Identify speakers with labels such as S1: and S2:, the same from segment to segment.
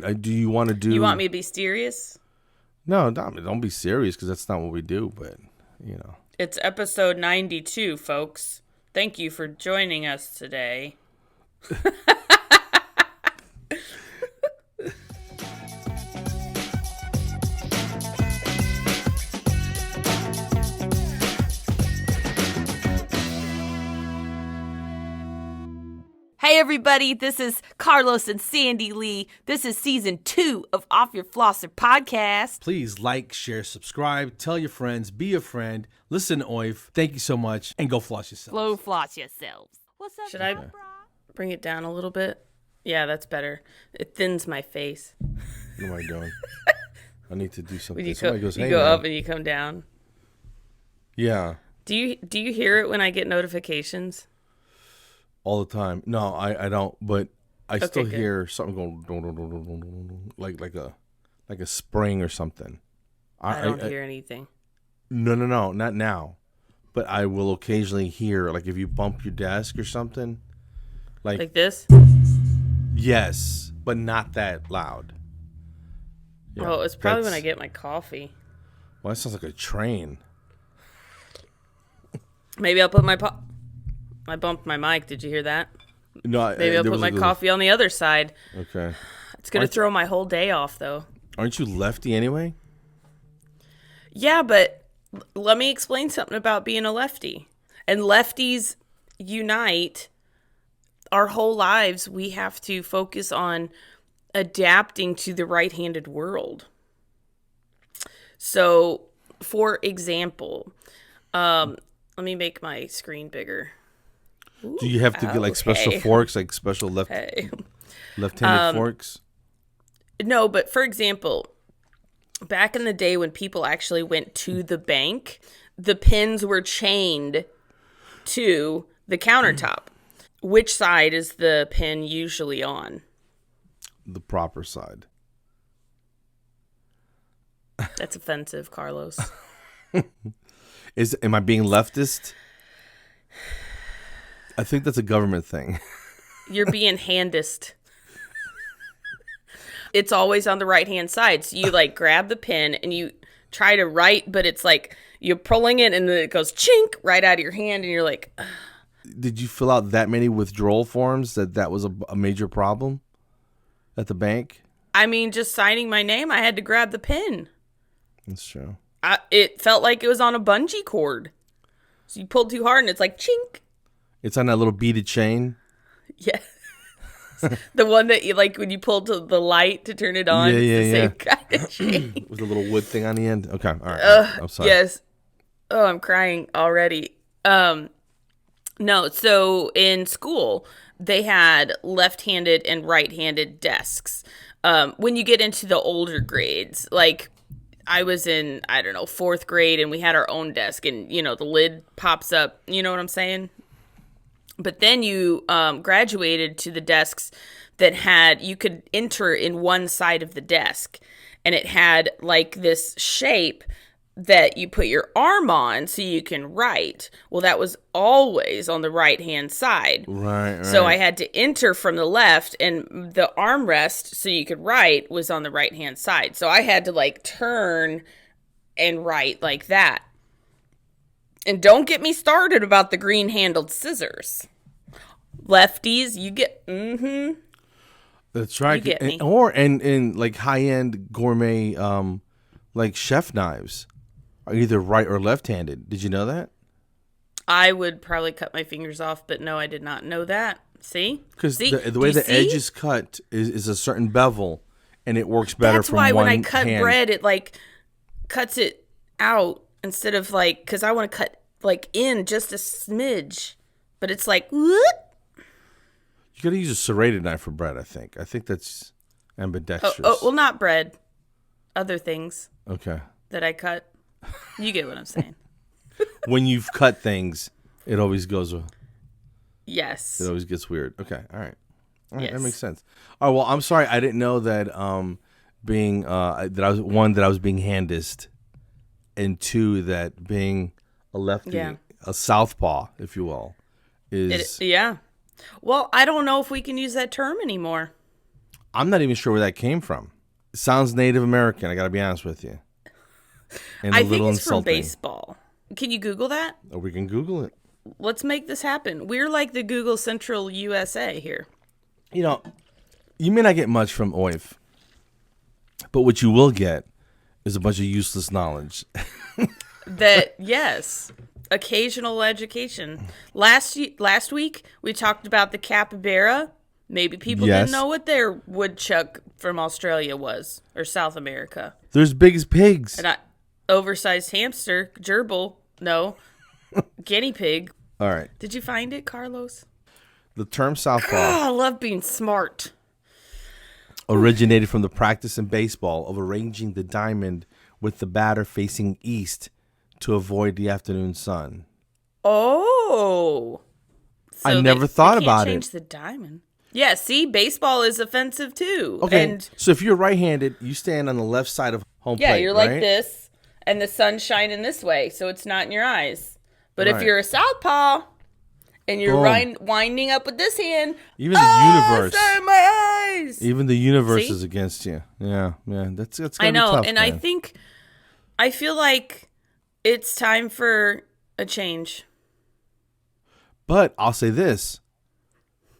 S1: Do you want to do?
S2: You want me to be serious?
S1: No, don't be serious because that's not what we do. But
S2: It's episode 92, folks. Thank you for joining us today. Hey everybody, this is Carlos and Sandy Lee. This is season 2 of Off Your Flosser podcast.
S1: Please like, share, subscribe, tell your friends, be a friend, listen to OYF. Thank you so much, and go floss yourselves.
S2: Flow floss yourselves. What's up, Should I bring it down a little bit? Yeah, that's better. It thins my face.
S1: What am I doing? I need to do something.
S2: You
S1: Somebody goes,
S2: you
S1: hey,
S2: go
S1: man.
S2: up and you come down.
S1: Yeah.
S2: Do you hear it when I get notifications?
S1: All the time. No, I don't. But I still
S2: good.
S1: hear something going dun, dun, dun, dun, dun, dun, dun, like a spring or something.
S2: I don't hear anything.
S1: No, not now. But I will occasionally hear, like if you bump your desk or something,
S2: like this.
S1: Yes, but not that loud. Yeah,
S2: Oh, it's probably when I get my coffee.
S1: Well, that sounds like a train.
S2: Maybe I'll put I bumped my mic. Did you hear that?
S1: No,
S2: maybe I'll put my coffee on the other side.
S1: Okay.
S2: It's going to throw my whole day off, though.
S1: Aren't you lefty anyway?
S2: Yeah, but let me explain something about being a lefty. And lefties unite. Our whole lives, we have to focus on adapting to the right-handed world. So, for example, let me make my screen bigger. Ooh,
S1: do you have to get like special forks, like special left-handed forks?
S2: No, but for example, back in the day when people actually went to the bank, the pins were chained to the countertop. Which side is the pin usually on?
S1: The proper side.
S2: That's offensive, Carlos.
S1: Am I being leftist? I think that's a government thing.
S2: You're being handist. It's always on the right-hand side. So you like grab the pin and you try to write, but it's like you're pulling it and then it goes chink right out of your hand and you're like... Ugh.
S1: Did you fill out that many withdrawal forms that was a major problem at the bank?
S2: I mean, just signing my name, I had to grab the pin.
S1: That's true.
S2: It felt like it was on a bungee cord. So you pulled too hard and it's like chink.
S1: It's on that little beaded chain?
S2: Yeah. The one that you like when you pull to the light to turn it on.
S1: Yeah,
S2: it's the same kind of chain.
S1: With a little wood thing on the end? Okay, all right. I'm sorry.
S2: Yes. Oh, I'm crying already. No, so in school, they had left-handed and right-handed desks. When you get into the older grades, like I was in, 4th grade, and we had our own desk, and, the lid pops up. You know what I'm saying? But then you graduated to the desks that you could enter in one side of the desk, and it had, like, this shape that you put your arm on so you can write. Well, that was always on the right-hand side.
S1: Right.
S2: So I had to enter from the left, and the armrest so you could write was on the right-hand side. So I had to, like, turn and write like that. And don't get me started about the green-handled scissors. Lefties, you get,
S1: That's right.
S2: You get me.
S1: And like high-end gourmet, like chef knives are either right or left-handed. Did you know that?
S2: I would probably cut my fingers off, but no, I did not know that. See?
S1: Because the way the edge is cut is a certain bevel, and it works better from one hand.
S2: That's why when I cut bread, it, like, cuts it out instead of, like, because I want to cut, like, in just a smidge. But it's like, whoop.
S1: You got to use a serrated knife for bread, I think. I think that's ambidextrous.
S2: Oh, well, not bread. Other things.
S1: Okay.
S2: That I cut. You get what I'm saying.
S1: When you've cut things, it always goes.
S2: Yes.
S1: It always gets weird. Okay. All right.
S2: Yes.
S1: That makes sense. All right. Well, I'm sorry. I didn't know that being that I was being handist, and 2 that being a lefty, a southpaw, if you will, is
S2: yeah. Well, I don't know if we can use that term anymore.
S1: I'm not even sure where that came from. It sounds Native American. I got to be honest with you. And
S2: I think it's from baseball. Can you Google that?
S1: Oh, we can Google it.
S2: Let's make this happen. We're like the Google Central USA here.
S1: You know, you may not get much from OYF, but what you will get is a bunch of useless knowledge.
S2: Yes, occasional education. Last week, we talked about the capybara. Maybe people didn't know what their woodchuck from Australia was, or South America.
S1: They're as big as pigs.
S2: And oversized hamster, gerbil, no, guinea pig.
S1: All right.
S2: Did you find it, Carlos?
S1: The term southpaw
S2: I love being smart.
S1: Originated from the practice in baseball of arranging the diamond with the batter facing east to avoid the afternoon sun.
S2: Oh. So
S1: I never thought about it.
S2: Change the diamond. Yeah, see, baseball is offensive too.
S1: Okay, so if you're right-handed, you stand on the left side of home plate,
S2: yeah, you're like
S1: right?
S2: this, and the sun's shining this way, so it's not in your eyes. But if you're a southpaw, and you're winding up with this hand,
S1: even the universe,
S2: it's in my eyes.
S1: Even the universe is against you. Yeah, that's gotta
S2: I know,
S1: be tough,
S2: and
S1: man.
S2: I feel like it's time for a change.
S1: But I'll say this.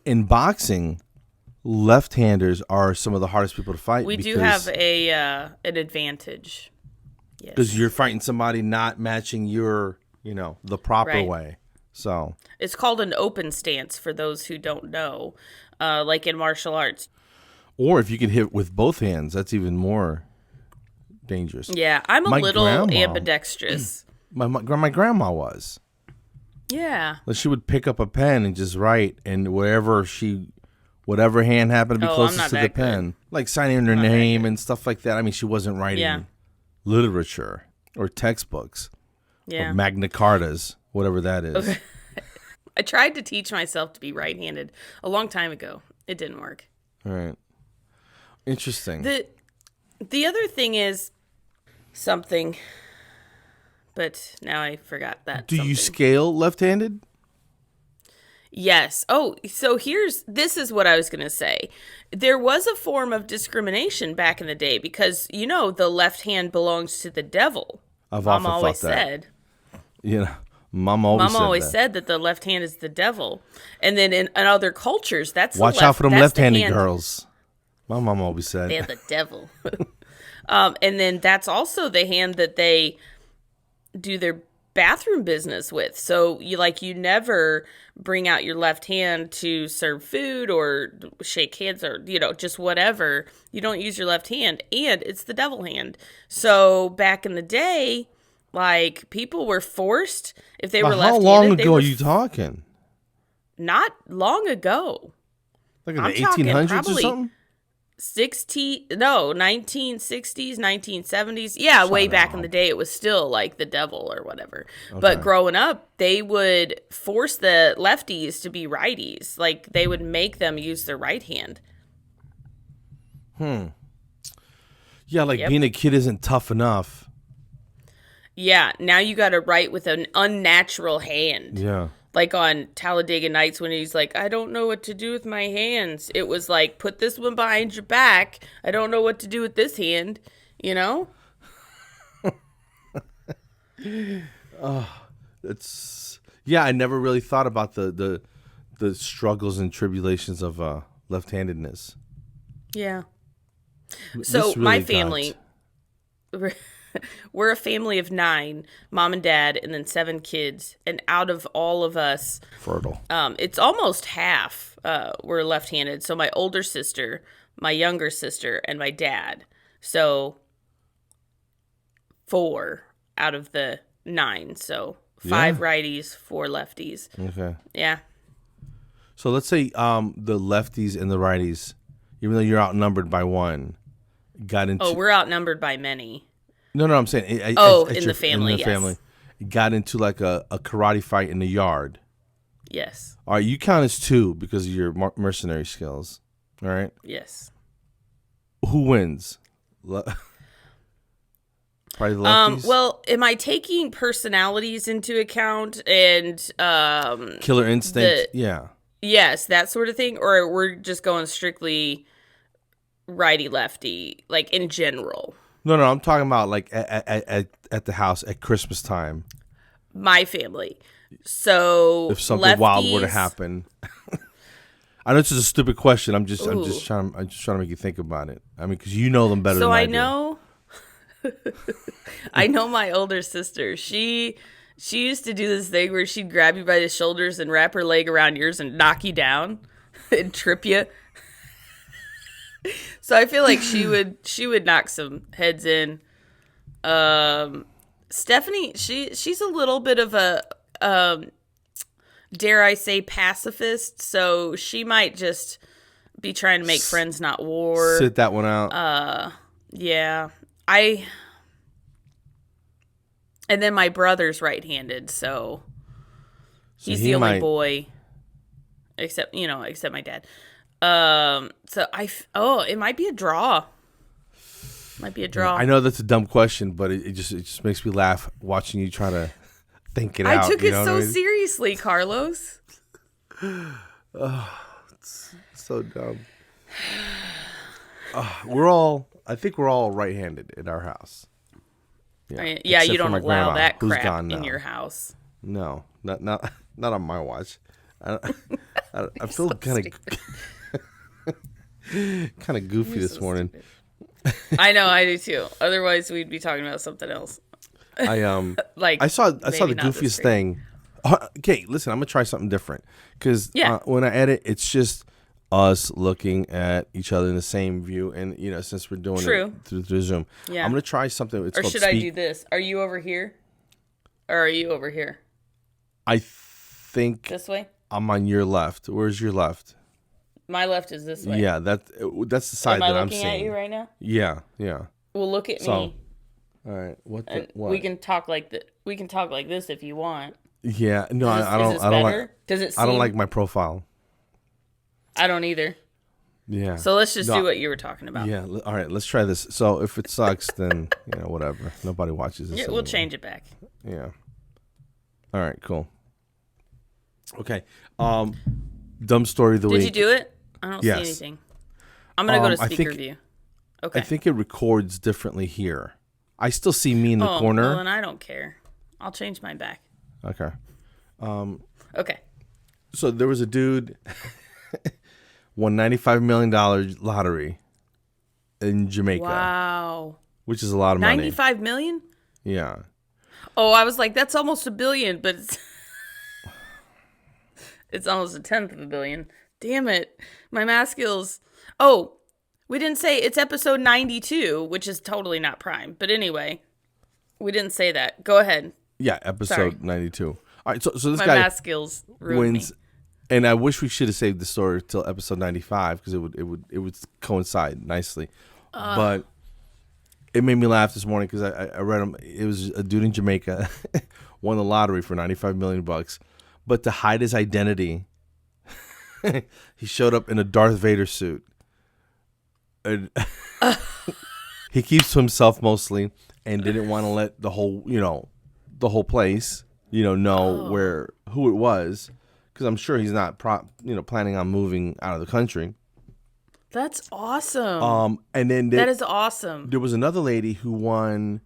S1: In boxing, left-handers are some of the hardest people to fight.
S2: We do have an advantage.
S1: Because you're fighting somebody not matching your, the proper way. So
S2: it's called an open stance for those who don't know, like in martial arts.
S1: Or if you can hit with both hands, that's even more dangerous.
S2: Yeah, I'm a little ambidextrous.
S1: My grandma was.
S2: Yeah.
S1: She would pick up a pen and just write, and whatever hand happened to be closest to the pen, like signing her name and stuff like that. I mean, she wasn't writing literature or textbooks or Magna Cartas, whatever that is. Okay.
S2: I tried to teach myself to be right-handed a long time ago. It didn't work.
S1: All right. Interesting.
S2: The other thing is something... But now I forgot that.
S1: Do you scale left-handed?
S2: Yes. Oh, so this is what I was going to say. There was a form of discrimination back in the day because, the left hand belongs to the devil.
S1: Mom always
S2: said.
S1: Mom always
S2: said that the left hand is the devil. And then in other cultures,
S1: watch out for them left-handed girls. My mom always said.
S2: They're the devil. And then that's also the hand that they do their bathroom business with. So you never bring out your left hand to serve food or shake hands or just whatever. You don't use your left hand, and it's the devil hand. So back in the day, people were forced, if they were left-handed.
S1: How long ago are you talking?
S2: Not long ago.
S1: Like in the 1800s or something?
S2: 1960s, 1970s. Yeah, way back in the day, it was still like the devil or whatever. Okay. But growing up, they would force the lefties to be righties. Like, they would make them use their right hand.
S1: Yeah, being a kid isn't tough enough.
S2: Yeah, now you got to write with an unnatural hand.
S1: Yeah.
S2: Like on Talladega Nights when he's like, I don't know what to do with my hands. It was like, put this one behind your back. I don't know what to do with this hand,
S1: I never really thought about the struggles and tribulations of left-handedness.
S2: Yeah. So my family... We're a family of 9, mom and dad, and then 7 kids. And out of all of us,
S1: fertile.
S2: It's almost half were left-handed. So my older sister, my younger sister, and my dad. So 4 out of the 9. So 5 righties, 4 lefties.
S1: Okay.
S2: Yeah.
S1: So let's say the lefties and the righties, even though you're outnumbered by 1, got into.
S2: Oh, we're outnumbered by many.
S1: No, I'm saying.
S2: In the family, yes.
S1: Family, got into like a karate fight in the yard.
S2: Yes.
S1: All right, you count as 2 because of your mercenary skills. All right.
S2: Yes.
S1: Who wins? Probably the lefties.
S2: Well, am I taking personalities into account and
S1: killer instinct? Yeah.
S2: Yes, that sort of thing, or we're just going strictly righty lefty, like in general.
S1: No, I'm talking about like at the house at Christmas time.
S2: My family. So
S1: if something wild were to happen. I know this is a stupid question. I'm just trying to make you think about it. I mean, because you know them better than I do.
S2: So I know my older sister. She used to do this thing where she'd grab you by the shoulders and wrap her leg around yours and knock you down and trip you. So I feel like she would knock some heads in. Stephanie, she's a little bit of a dare I say pacifist, so she might just be trying to make friends, not war.
S1: Sit that one out.
S2: Yeah. And then my brother's right-handed, so he's the only boy, except my dad. So it might be a draw.
S1: I know that's a dumb question, but it just makes me laugh watching you try to think it out.
S2: I took it so seriously, Carlos.
S1: It's so dumb. I think we're all right-handed in our house.
S2: Yeah, you don't allow that crap in your house.
S1: No, not on my watch. I feel kind of goofy this morning.
S2: I know, I do too. Otherwise, we'd be talking about something else.
S1: I saw the goofiest thing. Okay, listen, I'm gonna try something different because when I edit, it's just us looking at each other in the same view, and since we're doing it through Zoom, I'm gonna try something. Or should I
S2: do this? Are you over here, or are you over here?
S1: I think
S2: this way.
S1: I'm on your left. Where's your left?
S2: My left is this way.
S1: Yeah, that's the side that I'm seeing.
S2: Am I looking at you right now?
S1: Yeah.
S2: Well, look at me.
S1: All right. What?
S2: We can talk like We can talk like this if you want.
S1: Yeah. No, I don't like.
S2: Does it?
S1: I don't like my profile.
S2: I don't either.
S1: Yeah.
S2: So let's just do what you were talking about.
S1: Yeah. All right. Let's try this. So if it sucks, then whatever. Nobody watches this.
S2: Yeah, we'll change it back.
S1: Yeah. All right. Cool. Okay. Dumb story of the week.
S2: Did you do it? I don't see anything. I'm gonna go to speaker view. Okay.
S1: I think it records differently here. I still see me in the corner.
S2: Well, then I don't care. I'll change mine back.
S1: Okay.
S2: Okay.
S1: So there was a dude won $95 million lottery in Jamaica.
S2: Wow.
S1: Which is a lot of money.
S2: 95 million?
S1: Yeah.
S2: Oh, I was like, that's almost $1 billion, but it's almost 1/10 of $1 billion. Damn it. My math skills. Oh, we didn't say it's episode 92, which is totally not Prime. But anyway, we didn't say that. Go ahead.
S1: Yeah, episode 92. All right, so this
S2: my
S1: guy
S2: math skills wins,
S1: and I wish we should have saved the story till episode 95 because it would coincide nicely. But it made me laugh this morning because I read him. It was a dude in Jamaica won the lottery for $95 million, but to hide his identity, he showed up in a Darth Vader suit. And he keeps to himself mostly, and didn't want to let the whole place, know who it was, because I'm sure he's not planning on moving out of the country.
S2: That's awesome.
S1: And then
S2: that is awesome.
S1: There was another lady who won.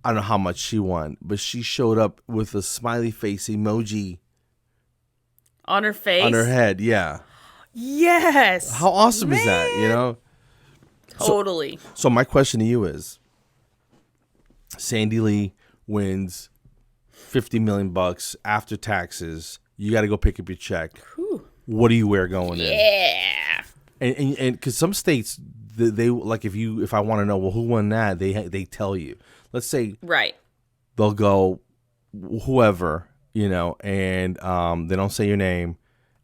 S1: I don't know how much she won, but she showed up with a smiley face emoji
S2: on her face,
S1: on her head. Yeah.
S2: Yes.
S1: How awesome is that?
S2: Totally.
S1: So my question to you is, Sandy Lee wins $50 million after taxes. You got to go pick up your check. Whew. What do you wear going in?
S2: Yeah.
S1: And because some states, they like if I want to know, well, who won that? They tell you. Let's say they'll go whoever, and they don't say your name,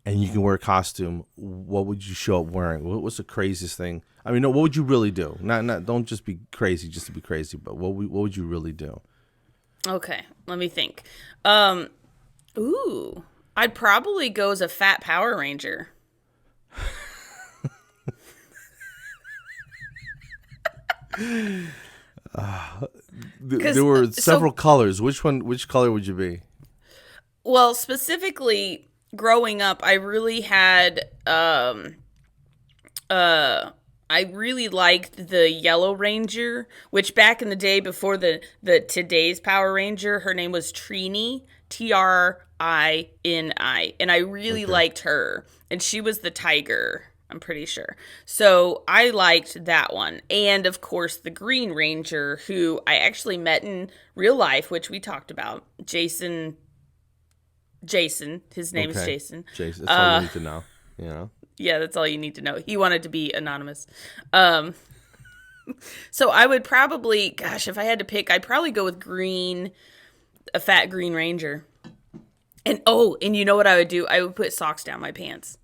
S1: and you can wear a costume. What would you show up wearing? What's the craziest thing? I mean, no, what would you really do? Not don't just be crazy just to be crazy, but what would you really do?
S2: Okay, let me think. I'd probably go as a fat Power Ranger.
S1: There were several colors. Which color would you be?
S2: Well, specifically, growing up, I really had I really liked the Yellow Ranger, which back in the day before the today's Power Ranger, her name was Trini, Trini, and I really
S1: Okay.
S2: liked her. And she was the tiger, I'm pretty sure. So I liked that one. And of course, the Green Ranger, who I actually met in real life, which we talked about. Jason, his name is
S1: Okay.
S2: Jason.
S1: Jason, that's all you need to know. You know.
S2: Yeah, that's all you need to know. He wanted to be anonymous. Um, so I would probably, gosh, if I had to pick, I'd probably go with green, a fat Green Ranger. And oh, and you know what I would do? I would put socks down my pants.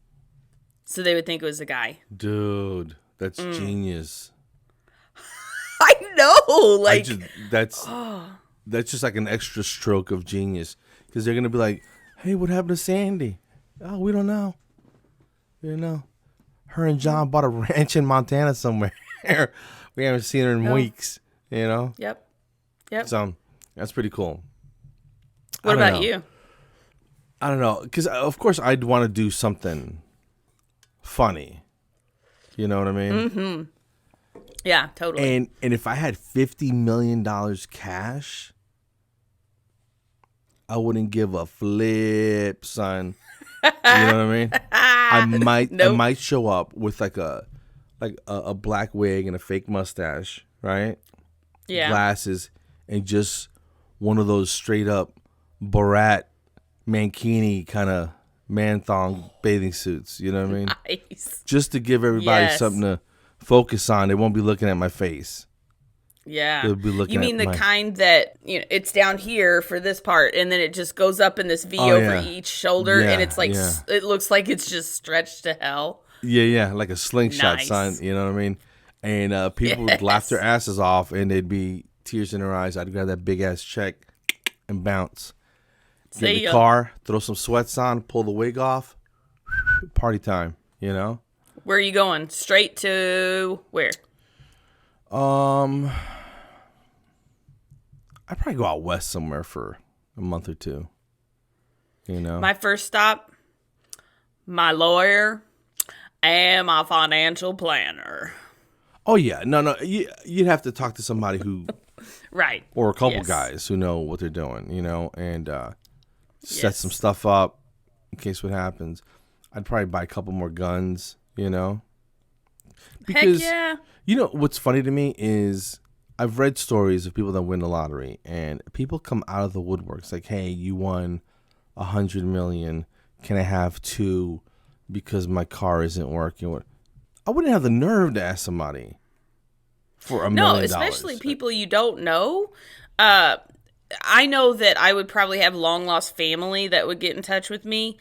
S2: So they would think it was a guy.
S1: Dude, that's genius.
S2: I know,
S1: I
S2: like,
S1: just that's just like an extra stroke of genius because they're gonna be like, "Hey, what happened to Sandy? Oh, we don't know. You know, her and John bought a ranch in Montana somewhere. We haven't seen her in
S2: Oh.
S1: weeks. You know,
S2: yep.
S1: so that's pretty cool.
S2: What
S1: I don't
S2: about
S1: know.
S2: you?
S1: I don't know because of course I'd want to do something funny. You know what I mean?
S2: Yeah, totally.
S1: And if I had $50 million cash, I wouldn't give a flip, son. You know what I mean? I
S2: Nope.
S1: might show up with like a black wig and a fake mustache, right?
S2: Yeah.
S1: Glasses and just one of those straight up Borat mankini kind of man thong bathing suits. You know what I mean?
S2: Nice.
S1: Just to give everybody
S2: Yes.
S1: something to focus on. They won't be looking at my face.
S2: Yeah.
S1: They'll be looking
S2: You mean
S1: at
S2: the
S1: my-
S2: kind that, it's down here for this part and then it just goes up in this V
S1: Oh,
S2: over
S1: yeah.
S2: each shoulder
S1: Yeah,
S2: and it's like
S1: yeah.
S2: it looks like it's just stretched to hell.
S1: Yeah, like a slingshot,
S2: Nice.
S1: son. You know what I mean? And people would laugh their asses off, and they'd be tears in their eyes. I'd grab that big ass check and bounce. Get in
S2: See
S1: the
S2: ya.
S1: car, throw some sweats on, pull the wig off. Party time, you know?
S2: Where are you going? Straight to where?
S1: I'd probably go out west somewhere for a month or two. You know?
S2: My first stop, my lawyer and my financial planner.
S1: Oh, yeah. No. You'd have to talk to somebody who,
S2: Right.
S1: or a couple
S2: Yes.
S1: guys who know what they're doing, you know, and set
S2: Yes.
S1: some stuff up in case what happens. I'd probably buy a couple more guns, you know? Because,
S2: Heck yeah.
S1: you know, what's funny to me is I've read stories of people that win the lottery, and people come out of the woodworks like, hey, you won $100 million. Can I have two because my car isn't working? I wouldn't have the nerve to ask somebody for $1
S2: No,
S1: million.
S2: especially people you don't know. I know that I would probably have long lost family that would get in touch with me.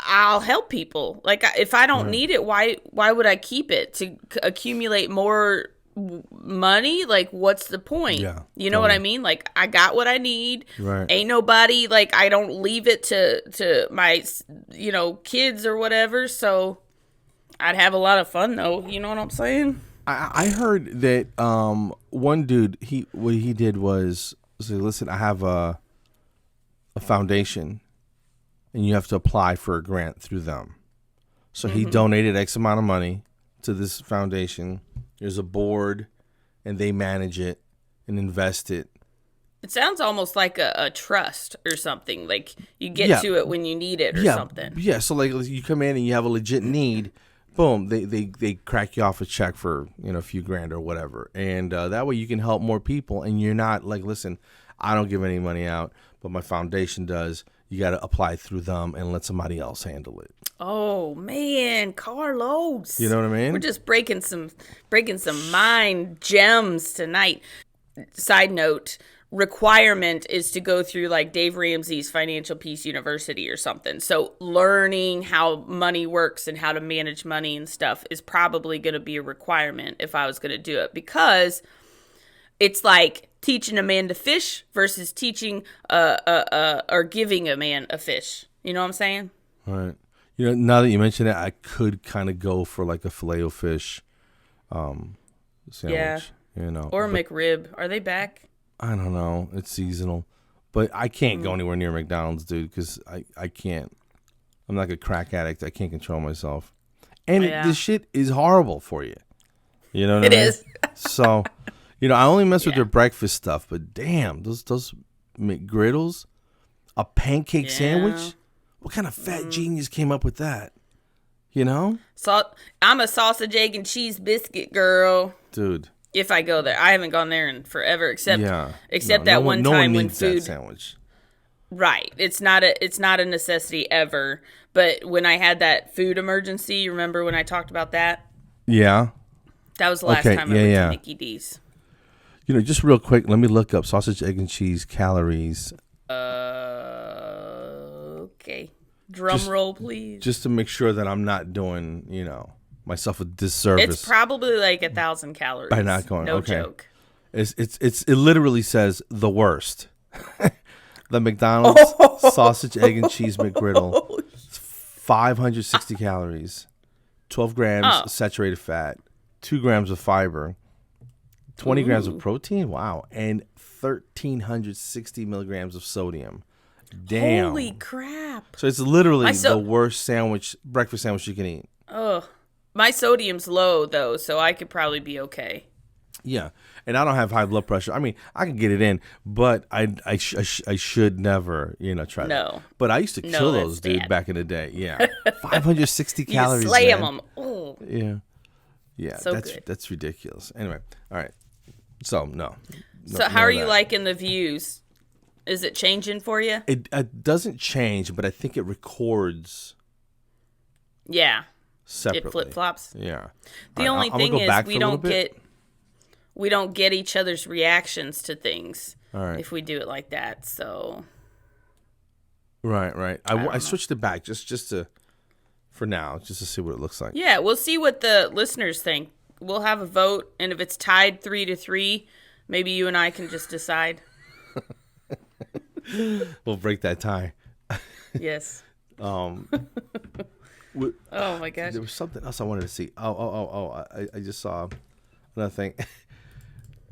S2: I'll help people. Like if I don't need it, why would I keep it to accumulate more money? Like what's the point?
S1: Yeah,
S2: you know what I mean? Like I got what I need.
S1: Right.
S2: Ain't nobody like I don't leave it to my kids or whatever. So I'd have a lot of fun though. You know what I'm saying?
S1: I heard that one dude what he did was say, listen, I have a foundation, and you have to apply for a grant through them. So he donated X amount of money to this foundation. There's a board, and they manage it and invest it.
S2: It sounds almost like a trust or something. Like you get
S1: Yeah.
S2: to it when you need it or something.
S1: Yeah, so like you come in and you have a legit need, boom, they crack you off a check for a few grand or whatever, and that way you can help more people, and you're not like, listen, I don't give any money out, but my foundation does. You got to apply through them and let somebody else handle it.
S2: Oh man, Carlos.
S1: You know what I mean?
S2: We're just breaking some mind gems tonight. Side note, requirement is to go through like Dave Ramsey's Financial Peace University or something. So learning how money works and how to manage money and stuff is probably going to be a requirement if I was going to do it, because it's like teaching a man to fish versus teaching or giving a man a fish. You know what I'm saying?
S1: All right. Now that you mention it, I could kind of go for like a Filet-O-Fish sandwich.
S2: Yeah. Or
S1: but
S2: McRib. Are they back?
S1: I don't know. It's seasonal, but I can't go anywhere near McDonald's, dude, because I can't. I'm like a crack addict. I can't control myself. And
S2: Yeah.
S1: this shit is horrible for you. You know what I
S2: It
S1: mean?
S2: is.
S1: So, I only mess with
S2: Yeah.
S1: their breakfast stuff, but damn, those McGriddles, a pancake sandwich. What kind of fat genius came up with that? You know?
S2: I'm a sausage, egg, and cheese biscuit girl.
S1: Dude.
S2: If I go there, I haven't gone there in forever, except
S1: No,
S2: that one
S1: no
S2: time
S1: one
S2: when
S1: needs
S2: food.
S1: that sandwich.
S2: Right, it's not a necessity ever. But when I had that food emergency, you remember when I talked about that?
S1: Yeah.
S2: That was the last time I went to Mickey D's.
S1: Just real quick, let me look up sausage, egg, and cheese calories.
S2: Okay. Drum roll, please.
S1: Just to make sure that I'm not doing, myself a disservice.
S2: It's probably like 1,000 calories.
S1: By not going.
S2: No
S1: okay.
S2: joke.
S1: It literally says the worst. The McDonald's sausage, egg, and cheese McGriddle. 560 calories, 12 grams saturated fat, 2 grams of fiber, 20 grams of protein. Wow, and 1,360 milligrams of sodium. Damn.
S2: Holy crap.
S1: So it's literally the worst breakfast sandwich you can eat.
S2: Ugh. My sodium's low, though, so I could probably be okay.
S1: Yeah, and I don't have high blood pressure. I mean, I can get it in, but I should never, try that. But I used to kill those, dude, back in the day. Yeah, 560 calories.
S2: You slam
S1: man.
S2: them. Oh.
S1: Yeah.
S2: So
S1: that's ridiculous. Anyway, all right. So no.
S2: So how are you liking the views? Is it changing for you?
S1: It doesn't change, but I think it records.
S2: Yeah.
S1: Separately.
S2: It flip flops.
S1: Yeah.
S2: The only thing is we don't get each other's reactions to things if we do it like that. So.
S1: Right. I switched it back just to, for now, just to see what it looks like.
S2: Yeah, we'll see what the listeners think. We'll have a vote, and if it's tied 3-3, maybe you and I can just decide.
S1: We'll break that tie.
S2: Yes.
S1: Oh
S2: my gosh.
S1: There was something else I wanted to see. I just saw another thing.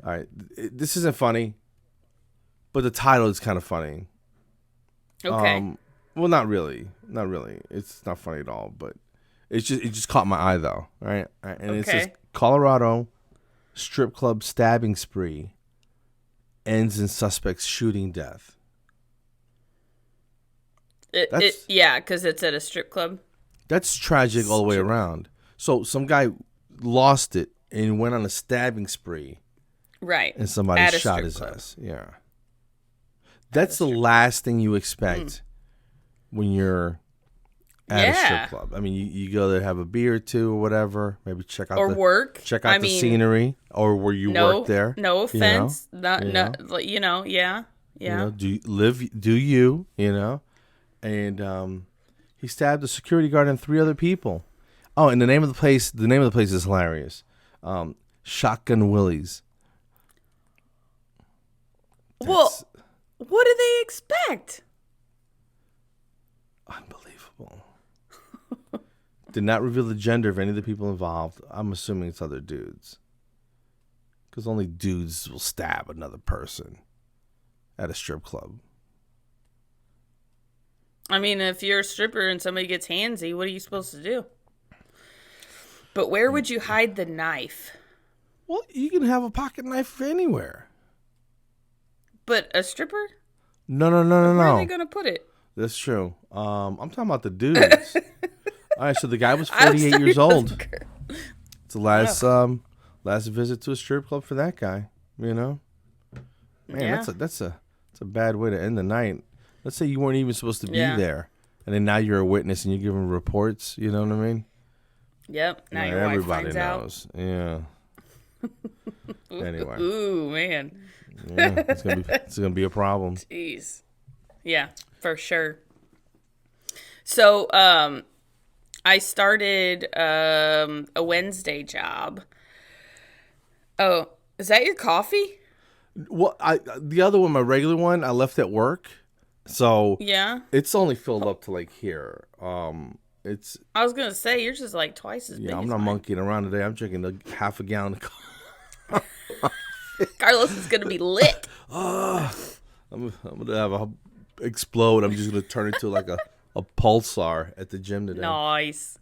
S1: All right. This isn't funny, but the title is kind of funny.
S2: Okay.
S1: Well, not really. Not really. It's not funny at all, but it just caught my eye though. All right. And it says Colorado strip club stabbing spree ends in suspect's shooting death.
S2: Because it's at a strip club.
S1: That's tragic all the way around. So some guy lost it and went on a stabbing spree.
S2: Right.
S1: And somebody shot his ass. Yeah. That's the last thing you expect when you're at a strip club. I mean, you go there, have a beer or two or whatever. Maybe check out
S2: work.
S1: Check out the scenery, or where you work there.
S2: No offense. Yeah.
S1: Do you. And he stabbed a security guard and 3 other people. Oh, and the name of the place is hilarious. Shotgun Willie's.
S2: Well, what do they expect?
S1: Unbelievable. Did not reveal the gender of any of the people involved. I'm assuming it's other dudes. Because only dudes will stab another person at a strip club.
S2: I mean, if you're a stripper and somebody gets handsy, what are you supposed to do? But where would you hide the knife?
S1: Well, you can have a pocket knife anywhere.
S2: But a stripper?
S1: No.
S2: Where are they going to put it?
S1: That's true. I'm talking about the dudes. All right, so the guy was 48 years old. It's the last visit to a strip club for that guy. Man, that's a bad way to end the night. Let's say you weren't even supposed to be there, and then now you're a witness and you're giving reports. You know what I mean?
S2: Yep. Now your wife finds
S1: knows. Out. Yeah. Anyway.
S2: Ooh, man.
S1: Yeah, it's gonna be a problem.
S2: Jeez. Yeah, for sure. So, I started a Wednesday job. Oh, is that your coffee?
S1: Well, the other one, my regular one, I left at work. So
S2: yeah,
S1: it's only filled up to like here. It's.
S2: I was gonna say you're just like twice as big.
S1: Yeah, I'm not monkeying around today. I'm drinking half a gallon of coffee.
S2: Carlos is gonna be lit.
S1: I'm gonna have explode. I'm just gonna turn into like a pulsar at the gym today.
S2: Nice.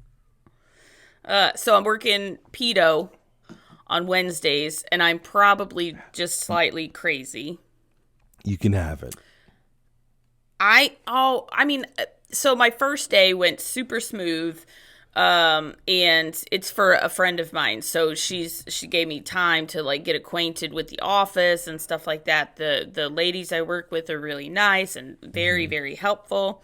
S2: So I'm working pedo on Wednesdays, and I'm probably just slightly crazy.
S1: You can have it.
S2: So my first day went super smooth, and it's for a friend of mine. So she gave me time to like get acquainted with the office and stuff like that. The ladies I work with are really nice and very, very helpful.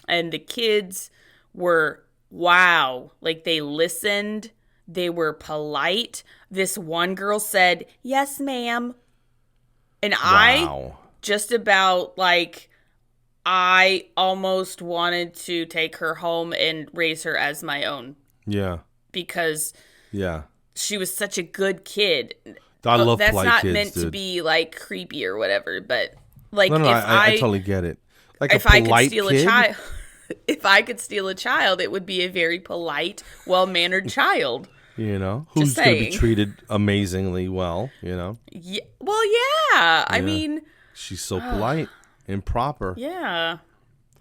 S2: And the kids were, wow, like they listened. They were polite. This one girl said, "Yes, ma'am." And
S1: Wow.
S2: just about like, I almost wanted to take her home and raise her as my own.
S1: Yeah.
S2: Because she was such a good kid.
S1: I love
S2: That's
S1: polite
S2: not
S1: kids,
S2: meant
S1: dude.
S2: to be like creepy or whatever, but like
S1: No,
S2: if
S1: I totally get it. Like
S2: if
S1: a
S2: I could
S1: polite
S2: steal
S1: kid?
S2: a child, if I could steal a child, it would be a very polite, well-mannered child.
S1: You know, who's going to be treated amazingly well, you know?
S2: Yeah, well, yeah. I mean,
S1: she's so polite and proper.
S2: Yeah.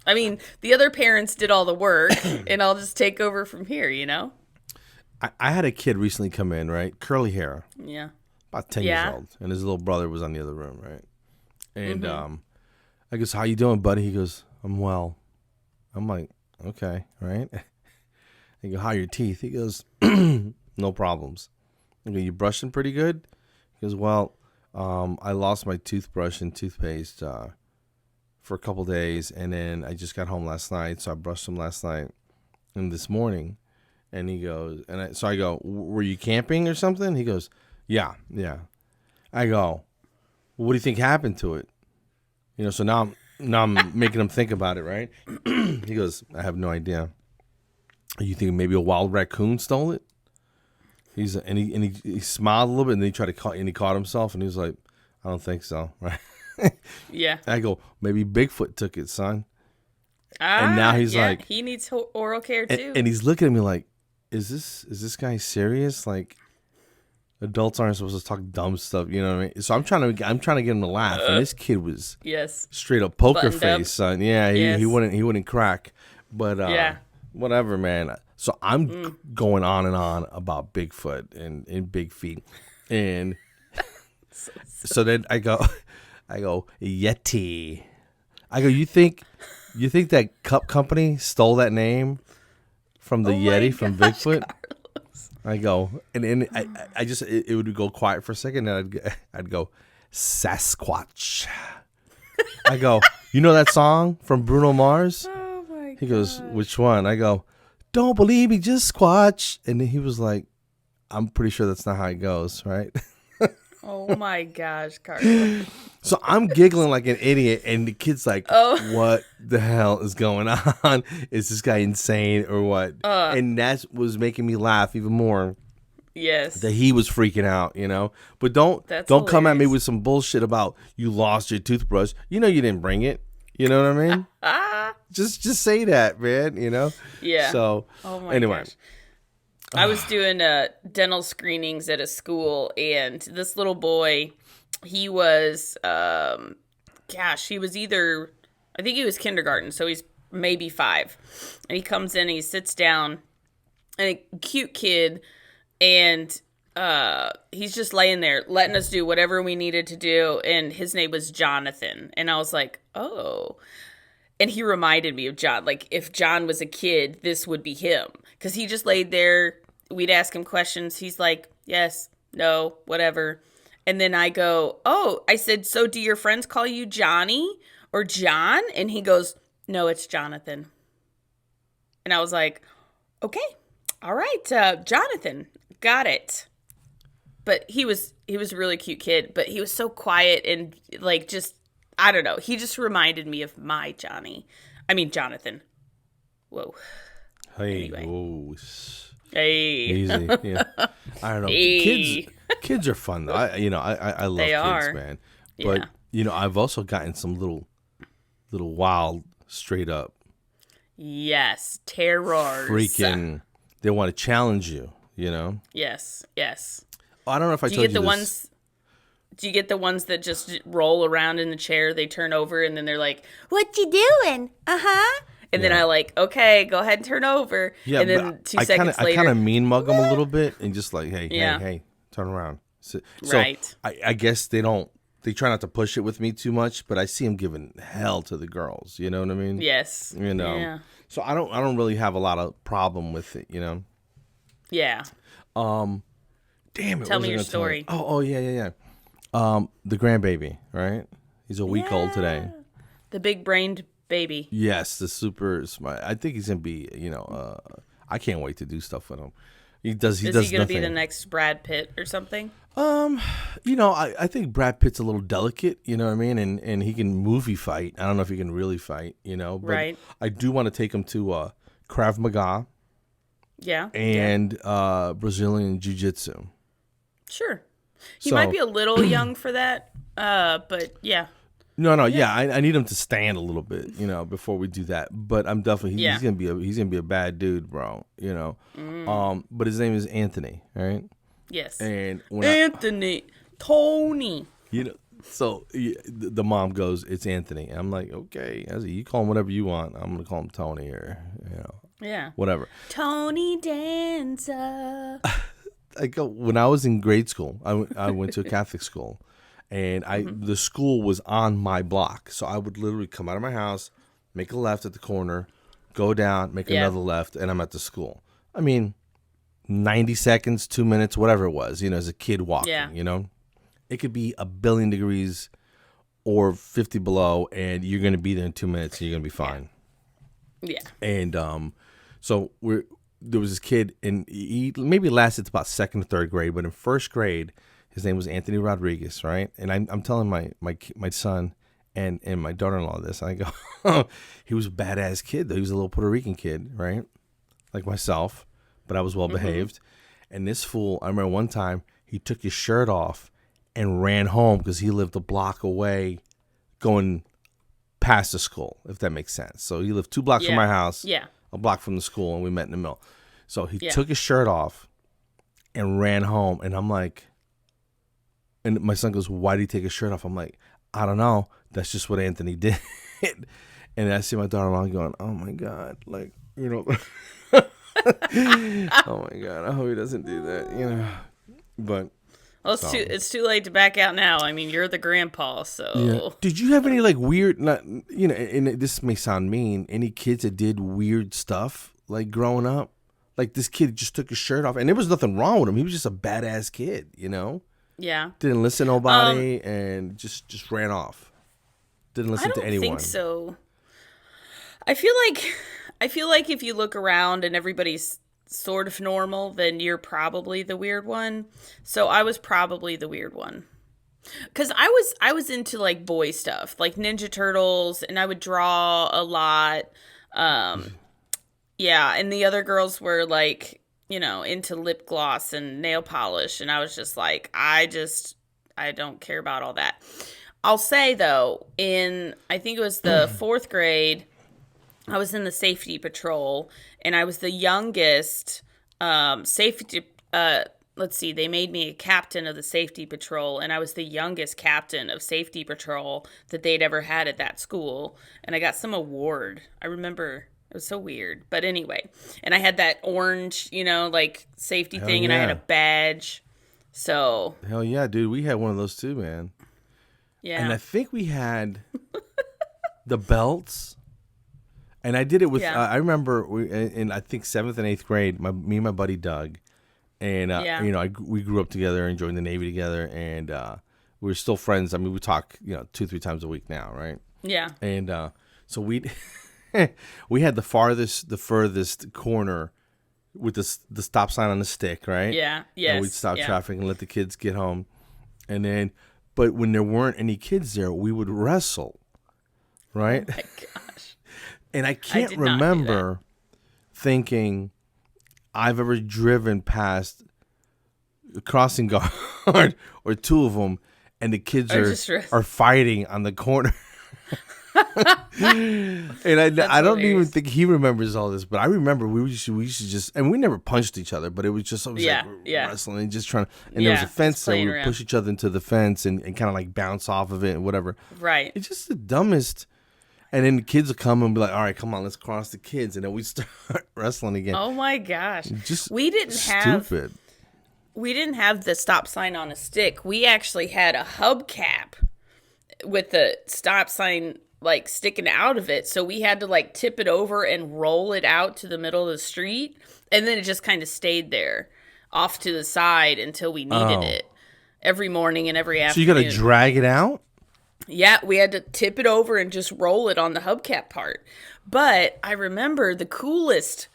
S2: I mean, the other parents did all the work, and I'll just take over from here, you know?
S1: I had a kid recently come in, right? Curly hair.
S2: Yeah.
S1: About 10 years old. And his little brother was on the other room, right? And I goes, "How you doing, buddy?" He goes, "I'm well." I'm like, "Okay, right?" I go, "How are your teeth?" He goes, "No problems." I go, "You brushing pretty good?" He goes, "Well, I lost my toothbrush and toothpaste for a couple days, and then I just got home last night, so I brushed them last night and this morning." And he goes, so I go, "Were you camping or something?" He goes, Yeah. I go, "Well, what do you think happened to it?" You know, so now I'm making him think about it, right? He goes, "I have no idea." "You think maybe a wild raccoon stole it?" He smiled a little bit, and then he tried to caught himself, and he was like, "I don't think so." Right?
S2: Yeah.
S1: I go, "Maybe Bigfoot took it, son." And now he's like,
S2: he needs oral care too.
S1: and he's looking at me like, is this guy serious? Like, adults aren't supposed to talk dumb stuff, you know what I mean? So I'm trying to get him to laugh, and this kid was straight up poker
S2: Buttoned
S1: face, son. Yeah, he wouldn't crack, but whatever, man. So I'm going on and on about Bigfoot and big feet, and so then I go Yeti. I go, you think that cup company stole that name from the Yeti from Bigfoot? Carlos. I go, and I just it would go quiet for a second, and I'd go, Sasquatch. I go, "You know that song from Bruno Mars?"
S2: Oh my God.
S1: He goes, "Which one?" I go, "Don't believe me, just squatch." And then he was like, "I'm pretty sure that's not how it goes, right?"
S2: Oh my gosh, Carlos.
S1: So I'm giggling like an idiot, and the kid's like, "What the hell is going on? Is this guy insane or what?" And that was making me laugh even more.
S2: Yes.
S1: That he was freaking out, you know. But don't come at me with some bullshit about you lost your toothbrush. You know you didn't bring it. You know what I mean? Just say that, man. You know.
S2: Yeah.
S1: So anyway.
S2: Gosh. I was doing dental screenings at a school, and this little boy, he was, he was either, I think he was kindergarten, so he's maybe 5. And he comes in and he sits down, and a cute kid, and he's just laying there letting us do whatever we needed to do, and his name was Jonathan. And I was like, oh. And he reminded me of John. Like, if John was a kid, this would be him. Because he just laid there. We'd ask him questions. He's like, yes, no, whatever. And then I go, oh, I said, so do your friends call you Johnny or John? And he goes, no, it's Jonathan. And I was like, okay, all right, Jonathan, got it. But he was a really cute kid, but he was so quiet and like just, I don't know. He just reminded me of my Jonathan. Whoa.
S1: Hey,
S2: anyway.
S1: whoa.
S2: Hey.
S1: Easy. Yeah. I don't know.
S2: Hey.
S1: Kids are fun though. I love kids, man. But I've also gotten some little wild, straight up.
S2: Yes, terrors.
S1: Freaking, they want to challenge you. You know.
S2: Yes.
S1: I don't know if I told you this.
S2: Do you get the ones that just roll around in the chair? They turn over and then they're like, "What you doing?" And then
S1: Yeah.
S2: I like, okay, go ahead and turn over.
S1: Yeah,
S2: And then
S1: but
S2: 2 seconds
S1: I
S2: later.
S1: kind of mean mug them a little bit and just like, hey,
S2: Yeah.
S1: hey, turn around. So
S2: Right.
S1: I guess they try not to push it with me too much, but I see them giving hell to the girls. You know what I mean?
S2: Yes.
S1: You know.
S2: Yeah.
S1: So I don't really have a lot of problem with it. You know.
S2: Yeah.
S1: Damn it!
S2: Tell
S1: what was
S2: me
S1: I
S2: your
S1: gonna tell you?
S2: story.
S1: Oh yeah. The grandbaby, right? He's a week old today.
S2: The big brained baby.
S1: Yes, the super smart. I think he's gonna be. I can't wait to do stuff with him. He does
S2: Is he going to
S1: nothing.
S2: be the next Brad Pitt or something?
S1: I think Brad Pitt's a little delicate, you know what I mean? And he can movie fight. I don't know if he can really fight, but
S2: Right.
S1: I do want to take him to Krav Maga
S2: Yeah.
S1: and Brazilian Jiu-Jitsu.
S2: Sure. He
S1: So-
S2: might be a little young for that. But yeah.
S1: No, yeah, I need him to stand a little bit, before we do that. But I'm definitely
S2: Yeah.
S1: he's gonna be a bad dude, bro. But his name is Anthony, right?
S2: Yes.
S1: And when
S2: Anthony. Tony.
S1: So the mom goes, "It's Anthony." And I'm like, "Okay." I said, "You call him whatever you want. I'm gonna call him Tony or
S2: Yeah.
S1: whatever."
S2: Tony Danza.
S1: When I was in grade school, I went to a Catholic school, and the school was on my block. So I would literally come out of my house, make a left at the corner, go down, make another left, and I'm at the school. I mean, 90 seconds, 2 minutes, whatever it was, as a kid walking, It could be 1,000,000,000 degrees or 50 below, and you're going to be there in 2 minutes, and you're going to be fine.
S2: Yeah.
S1: And so there was this kid, and he maybe lasted about second or third grade, but in first grade, his name was Anthony Rodriguez, right? And I'm telling my son and my daughter-in-law this. I go, he was a badass kid, though. He was a little Puerto Rican kid, right? Like myself, but I was well behaved. And this fool, I remember one time, he took his shirt off and ran home because he lived a block away going past the school, if that makes sense. So he lived 2 blocks from my house, a block from the school, and we met in the middle. So he took his shirt off and ran home. And I'm like, and my son goes, "Why did he take his shirt off?" I'm like, "I don't know. That's just what Anthony did." And I see my daughter-in-law going, "Oh my God." Like, oh my God, I hope he doesn't do that, But
S2: Well, it's too late to back out now. I mean, you're the grandpa, so.
S1: yeah. Did you have any like weird, and this may sound mean, any kids that did weird stuff like growing up? Like this kid just took his shirt off, and there was nothing wrong with him. He was just a badass kid,
S2: Yeah.
S1: Didn't listen to nobody and just ran off. Didn't listen to anyone.
S2: I don't think so. I feel like if you look around and everybody's sort of normal, then you're probably the weird one. So I was probably the weird one. Cuz I was into like boy stuff, like Ninja Turtles, and I would draw a lot. Yeah, and the other girls were like, into lip gloss and nail polish, and I was just like, I don't care about all that. I'll say though, I think it was the 4th grade, I was in the safety patrol, and I was the youngest safety. Let's see, they made me a captain of the safety patrol, and I was the youngest captain of safety patrol that they'd ever had at that school, and I got some award. I remember. It was so weird, but anyway, and I had that orange, like safety thing, and I had a badge. So
S1: hell yeah, dude, we had one of those too, man.
S2: Yeah,
S1: and I think we had the belts. And I did it with, I remember in I think 7th and 8th grade, me and my buddy Doug, and we grew up together and joined the Navy together, and we were still friends. I mean, we talk 2-3 times a week now, right?
S2: Yeah.
S1: And so we had the furthest corner with the stop sign on the stick, right?
S2: Yeah. Yes.
S1: And we'd stop traffic and let the kids get home, and then, but when there weren't any kids there, we would wrestle, right?
S2: Oh my gosh.
S1: And I can't remember thinking I've ever driven past a crossing guard or 2 of them, and the kids are fighting on the corner. And I don't even think he remembers all this, but I remember we used to just, and we never punched each other, but it was just like wrestling and just trying. And there was a fence, so we would push each other into the fence and kind of like bounce off of it and whatever.
S2: Right.
S1: It's just the dumbest. And then the kids will come and be like, all right, come on, let's cross the kids. And then we start wrestling again.
S2: Oh my gosh.
S1: Just
S2: we didn't
S1: stupid.
S2: We didn't have the stop sign on a stick. We actually had a hubcap with the stop sign like sticking out of it. So we had to like tip it over and roll it out to the middle of the street. And then it just kind of stayed there off to the side until we needed it every morning and every afternoon.
S1: So you got to drag it out?
S2: Yeah, we had to tip it over and just roll it on the hubcap part. But I remember the coolest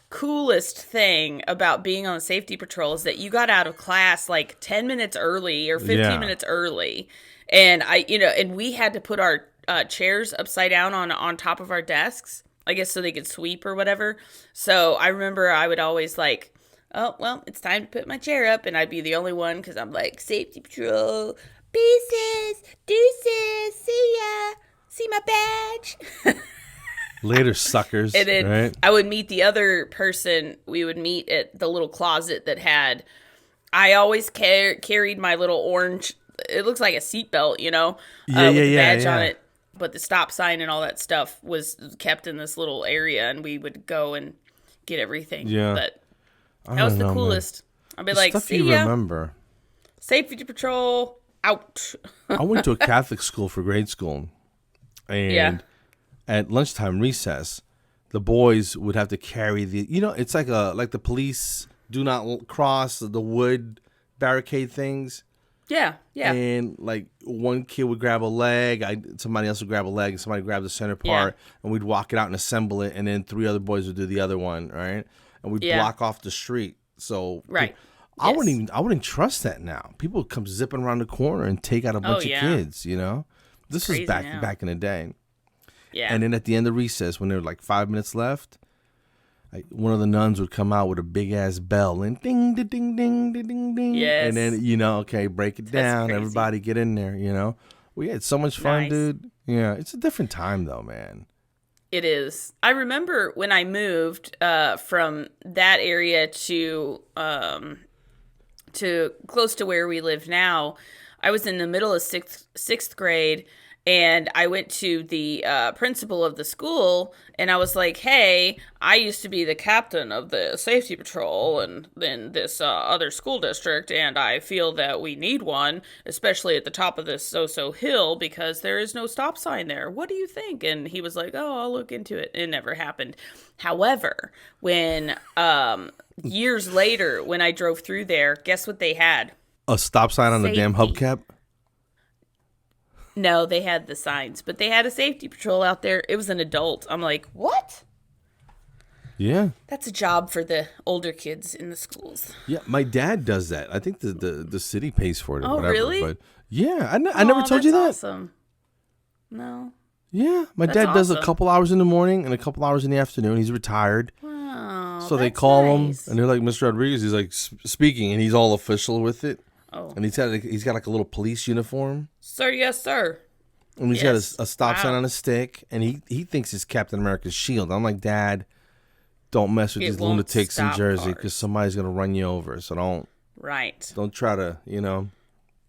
S2: thing about being on the safety patrol is that you got out of class like 10 minutes early or 15 minutes early. And and we had to put our chairs upside down on top of our desks, I guess so they could sweep or whatever. So I remember I would always like, oh, well, it's time to put my chair up. And I'd be the only one because I'm like, safety patrol, pieces, deuces, see ya, see my badge.
S1: Later, suckers.
S2: And then
S1: right?
S2: I would meet the other person. We would meet at the little closet that had, I always carried my little orange, it looks like a seatbelt, with the badge on it. But the stop sign and all that stuff was kept in this little area, and we would go and get everything. Yeah. But that was the coolest. Man. I'd be like, see ya. Remember. Safety patrol, out.
S1: I went to a Catholic school for grade school. And at lunchtime recess, the boys would have to carry it's like the police do not cross the wood barricade things.
S2: Yeah.
S1: And like one kid would grab a leg, somebody else would grab a leg, and somebody grabbed the center part, and we'd walk it out and assemble it, and then 3 other boys would do the other one, right? And we'd block off the street. So I wouldn't trust that now. People would come zipping around the corner and take out a bunch of kids. This was back in the day. Yeah. And then at the end of recess, when there were like 5 minutes left, one of the nuns would come out with a big ass bell and ding, ding, ding, ding, ding, ding. Yes. And then, okay, break it down. Everybody get in there, We had so much fun, dude. Yeah, it's a different time though, man.
S2: It is. I remember when I moved from that area to close to where we live now, I was in the middle of sixth grade. And I went to the principal of the school, and I was like, hey, I used to be the captain of the safety patrol and in this other school district, and I feel that we need one, especially at the top of this so-so hill, because there is no stop sign there. What do you think? And he was like, oh, I'll look into it. It never happened. However, when years later, when I drove through there, guess what they had?
S1: A stop sign on the damn hubcap?
S2: No, they had the signs, but they had a safety patrol out there. It was an adult. I'm like, what?
S1: Yeah.
S2: That's a job for the older kids in the schools.
S1: Yeah, my dad does that. I think the city pays for it or whatever.
S2: Really?
S1: But yeah, I never told you that.
S2: Awesome. No.
S1: Yeah, my dad does a couple hours in the morning and a couple hours in the afternoon. He's retired.
S2: Wow.
S1: So they call him and they're like, Mr. Rodriguez, he's like speaking, and he's all official with it. Oh. And he's got like a little police uniform.
S2: Sir, yes, sir.
S1: And he's got a stop sign on a stick, and he thinks it's Captain America's shield. I'm like, Dad, don't mess with these lunatics in Jersey because somebody's gonna run you over. So don't try to,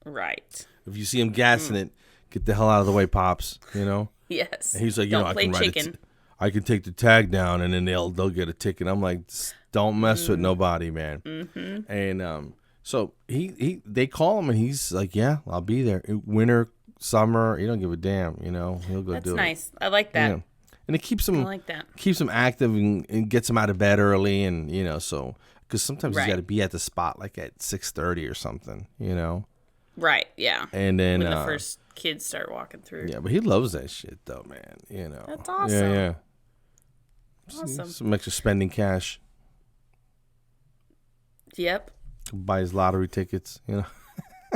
S2: Right.
S1: If you see him gassing it, get the hell out of the way, pops.
S2: Yes.
S1: And he's like, I can write it. I can take the tag down, and then they'll get a ticket. I'm like, don't mess with nobody, man. Mm-hmm. And so they call him, and he's like, yeah, I'll be there. Winter, summer, he don't give a damn, He'll go do it.
S2: That's nice. I like that. Yeah.
S1: And it keeps him active and gets him out of bed early, and so because sometimes he's got to be at the spot like at 6:30 or something,
S2: Right. Yeah.
S1: And then
S2: when the first kids start walking through.
S1: Yeah, but he loves that shit though, man.
S2: That's awesome.
S1: Yeah.
S2: Awesome.
S1: Some extra spending cash.
S2: Yep.
S1: Buy his lottery tickets,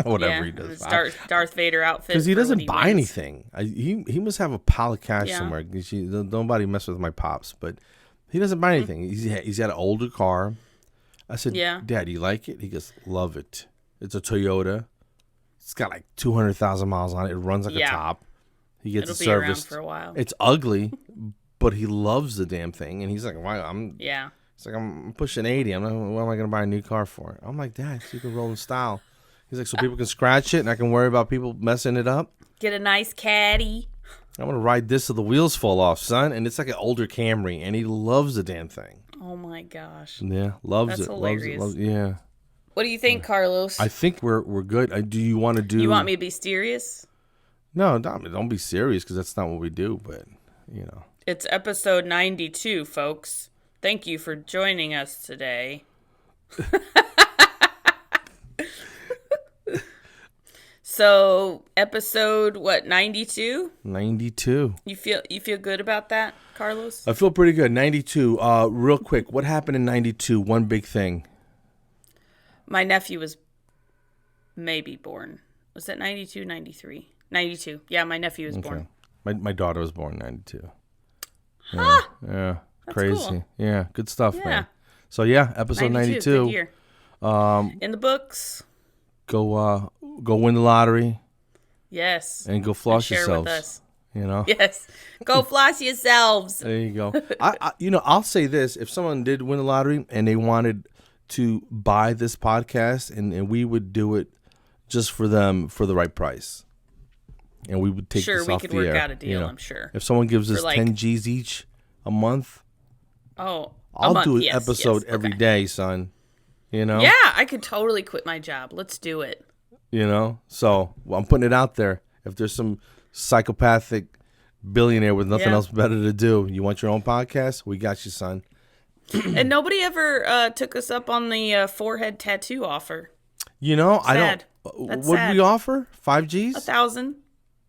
S1: whatever he does.
S2: Darth Vader outfit.
S1: Because he doesn't buy anything. He must have a pile of cash somewhere. Nobody mess with my pops, but he doesn't buy anything. He's got an older car. I said, Dad, you like it? He goes, love it. It's a Toyota. It's got like 200,000 miles on it. It runs like a top. He gets it serviced.
S2: Around for a while.
S1: It's ugly, but he loves the damn thing. And he's like, why? It's like, I'm pushing 80. What am I going to buy a new car for? I'm like, Dad, so you can roll in style. He's like, so people can scratch it and I can worry about people messing it up?
S2: Get a nice caddy.
S1: I'm gonna ride this till the wheels fall off, son. And it's like an older Camry, and he loves the damn thing.
S2: Oh my gosh.
S1: Yeah, loves
S2: That's
S1: it.
S2: hilarious.
S1: Loves it. Yeah.
S2: What do you think, Carlos?
S1: I think we're good. Do you want to do?
S2: You want me to be serious?
S1: No, don't be serious because that's not what we do. But
S2: It's episode 92, folks. Thank you for joining us today. So, episode 92?
S1: 92.
S2: You feel good about that, Carlos?
S1: I feel pretty good. 92. Real quick, what happened in 92? One big thing.
S2: My nephew was maybe born. Was that 92, 93? 92. Yeah, my nephew was born.
S1: My daughter was born in 92.
S2: Huh?
S1: Yeah.
S2: That's
S1: Crazy.
S2: cool.
S1: Yeah, good stuff,
S2: Yeah.
S1: man. So yeah, episode 92.
S2: Good year. In the books.
S1: Go win the lottery.
S2: Yes.
S1: And go floss
S2: share
S1: yourselves.
S2: with us.
S1: Yes.
S2: Go floss yourselves.
S1: There you go. I'll say this: if someone did win the lottery and they wanted to buy this podcast, and we would do it just for them for the right price, and we would take this off the air.
S2: Sure, we could work out a deal. I'm sure.
S1: If someone gives us 10 G's each a month,
S2: I'll
S1: do an episode every day, son.
S2: Yeah, I could totally quit my job. Let's do it.
S1: So I'm putting it out there. If there's some psychopathic billionaire with nothing else better to do, you want your own podcast? We got you, son.
S2: And nobody ever took us up on the forehead tattoo offer.
S1: I don't. What did we offer? 5 G's?
S2: 1,000.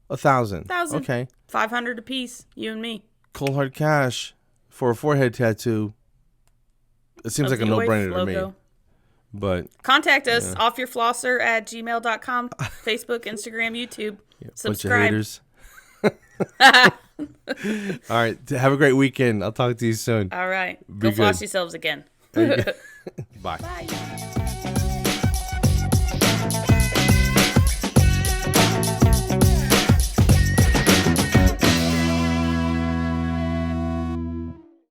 S1: 1,000.
S2: 1,000.
S1: Okay.
S2: 500 apiece. You and me.
S1: Cold hard cash for a forehead tattoo. It seems like a no-brainer to me. But
S2: contact us offyourflosser@gmail.com. Facebook, Instagram, YouTube. Subscribe.
S1: Bunch of haters. All right. Have a great weekend. I'll talk to you soon.
S2: All right.
S1: Be
S2: Go floss
S1: good.
S2: yourselves again.
S1: Bye.
S2: Bye.